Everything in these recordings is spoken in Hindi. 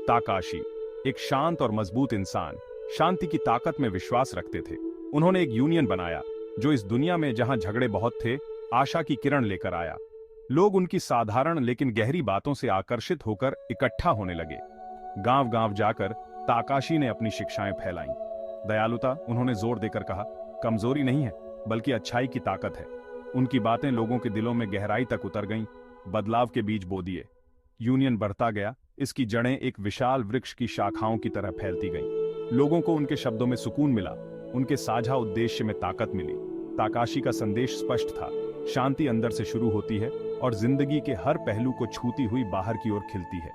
ताकाशी एक शांत और मजबूत इंसान, शांति की ताकत में विश्वास रखते थे। उन्होंने एक यूनियन बनाया जो इस दुनिया में जहां झगड़े बहुत थे, आशा की किरण लेकर आया। लोग उनकी साधारण लेकिन गहरी बातों से आकर्षित होकर इकट्ठा होने लगे। गांव-गांव जाकर ताकाशी ने अपनी शिक्षाएं फैलाईं। दयालुता, उन्होंने जोर देकर कहा, कमजोरी नहीं है बल्कि अच्छाई की ताकत है। उनकी बातें लोगों के दिलों में गहराई तक उतर गईं, बदलाव के बीज बो दिए। यूनियन बढ़ता गया, इसकी जड़ें एक विशाल वृक्ष की शाखाओं की तरह फैलती गईं। लोगों को उनके शब्दों में सुकून मिला, उनके साझा उद्देश्य में ताकत मिली। ताकाशी का संदेश स्पष्ट था, शांति अंदर से शुरू होती है और जिंदगी के हर पहलू को छूती हुई बाहर की ओर खिलती है।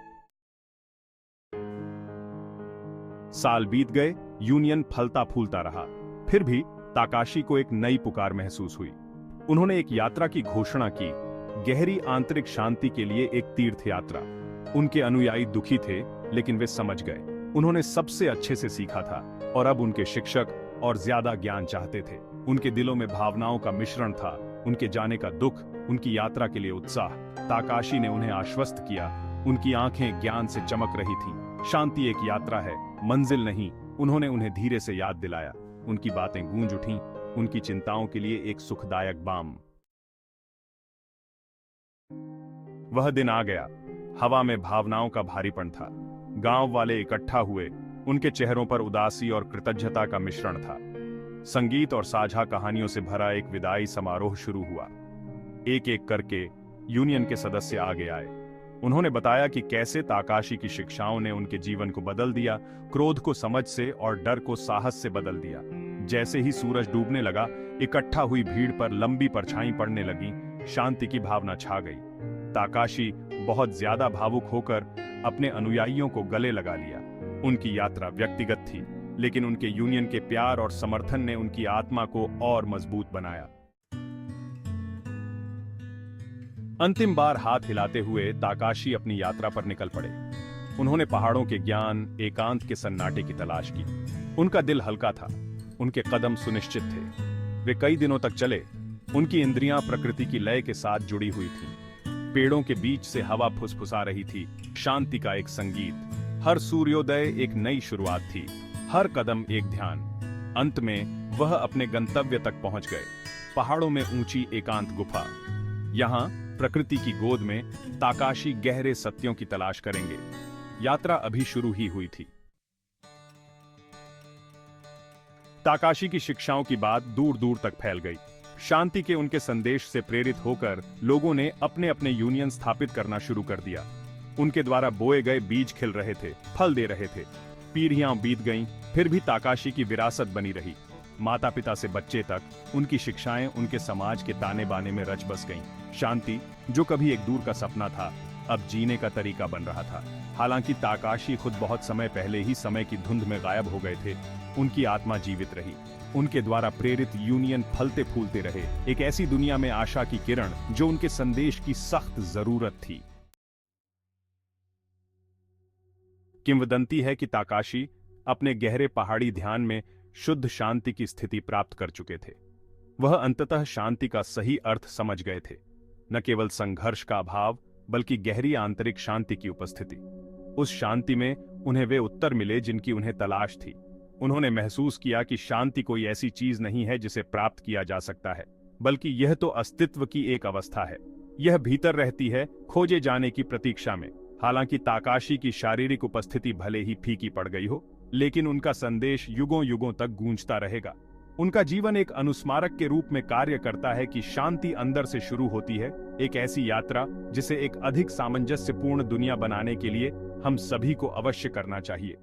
साल बीत गए, यूनियन फलता फूलता रहा। फिर भी ताकाशी को एक नई पुकार महसूस हुई। उन्होंने एक यात्रा की घोषणा की, गहरी आंतरिक शांति के लिए एक तीर्थ यात्रा। उनके अनुयायी दुखी थे, लेकिन वे समझ गए उन्होंने सबसे अच्छे से सीखा था और अब उनके शिक्षक और ज्यादा ज्ञान चाहते थे। उनके दिलों में भावनाओं का मिश्रण था, उनके जाने का दुख, उनकी यात्रा के लिए उत्साह। ताकाशी ने उन्हें आश्वस्त किया, उनकी आंखें ज्ञान से चमक रही थीं। शांति एक यात्रा है, मंजिल नहीं। उन्होंने उन्हें धीरे से याद दिलाया। उनकी बातें गूंज उठीं, उनकी चिंताओं के लिए एक सुखदायक बाम। वह दिन आ गया, हवा में भावनाओं का भारीपन था। गांव वाले इकट्ठा हुए, उनके चेहरों पर उदासी और कृतज्ञता का मिश्रण था। संगीत और साझा कहानियों से भरा एक विदाई समारोह शुरू हुआ। एक एक करके यूनियन के सदस्य आगे आए। उन्होंने बताया कि कैसे ताकाशी की शिक्षाओं ने उनके जीवन को बदल दिया, क्रोध को समझ से और डर को साहस से बदल दिया। जैसे ही सूरज डूबने लगा, इकट्ठा हुई भीड़ पर लंबी परछाई पड़ने लगी, शांति की भावना छा गई। ताकाशी बहुत ज्यादा भावुक होकर अपने अनुयायियों को गले लगा लिया। उनकी यात्रा व्यक्तिगत थी, लेकिन उनके यूनियन के प्यार और समर्थन ने उनकी आत्मा को और मजबूत बनाया। अंतिम बार हाथ हिलाते हुए ताकाशी अपनी यात्रा पर निकल पड़े। उन्होंने पहाड़ों के ज्ञान, एकांत के सन्नाटे की तलाश की। उनका दिल हल्का था, उनके कदम सुनिश्चित थे। वे कई दिनों तक चले। उनकी इंद्रियां प्रकृति की लय के साथ जुड़ी हुई थीं। पेड़ों के बीच से हवा फुसफुसा रही थी, शांति का एक संगीत। हर सूर्योदय एक नई शुरुआत थी, हर कदम एक ध्यान। अंत में वह अपने गंतव्य तक पहुंच गए, पहाड़ों में ऊंची एकांत गुफा। यहां प्रकृति की गोद में ताकाशी गहरे सत्यों की तलाश करेंगे। यात्रा अभी शुरू ही हुई थी। ताकाशी की शिक्षाओं की बात दूर दूर तक फैल गई। शांति के उनके संदेश से प्रेरित होकर लोगों ने अपने अपने यूनियन स्थापित करना शुरू कर दिया। उनके द्वारा बोए गए बीज खिल रहे थे, फल दे रहे थे। पीढ़ियां बीत गईं, फिर भी ताकाशी की विरासत बनी रही। माता पिता से बच्चे तक उनकी शिक्षाएं उनके समाज के ताने बाने में रच बस गईं। शांति, जो कभी एक दूर का सपना था, अब जीने का तरीका बन रहा था। हालांकि ताकाशी खुद बहुत समय पहले ही समय की धुंध में गायब हो गए थे, उनकी आत्मा जीवित रही। उनके द्वारा प्रेरित यूनियन फलते फूलते रहे, एक ऐसी दुनिया में आशा की किरण जो उनके संदेश की सख्त जरूरत थी। किंवदंती है कि ताकाशी अपने गहरे पहाड़ी ध्यान में शुद्ध शांति की स्थिति प्राप्त कर चुके थे। वह अंततः शांति का सही अर्थ समझ गए थे, न केवल संघर्ष का अभाव बल्कि गहरी आंतरिक शांति की उपस्थिति। उस शांति में उन्हें वे उत्तर मिले जिनकी उन्हें तलाश थी। उन्होंने महसूस किया कि शांति कोई ऐसी चीज नहीं है जिसे प्राप्त किया जा सकता है, बल्कि यह तो अस्तित्व की एक अवस्था है। यह भीतर रहती है, खोजे जाने की प्रतीक्षा में। हालांकि ताकाशी की शारीरिक उपस्थिति भले ही फीकी पड़ गई हो, लेकिन उनका संदेश युगों युगों तक गूंजता रहेगा। उनका जीवन एक अनुस्मारक के रूप में कार्य करता है कि शांति अंदर से शुरू होती है, एक ऐसी यात्रा जिसे एक अधिक सामंजस्यपूर्ण दुनिया बनाने के लिए हम सभी को अवश्य करना चाहिए।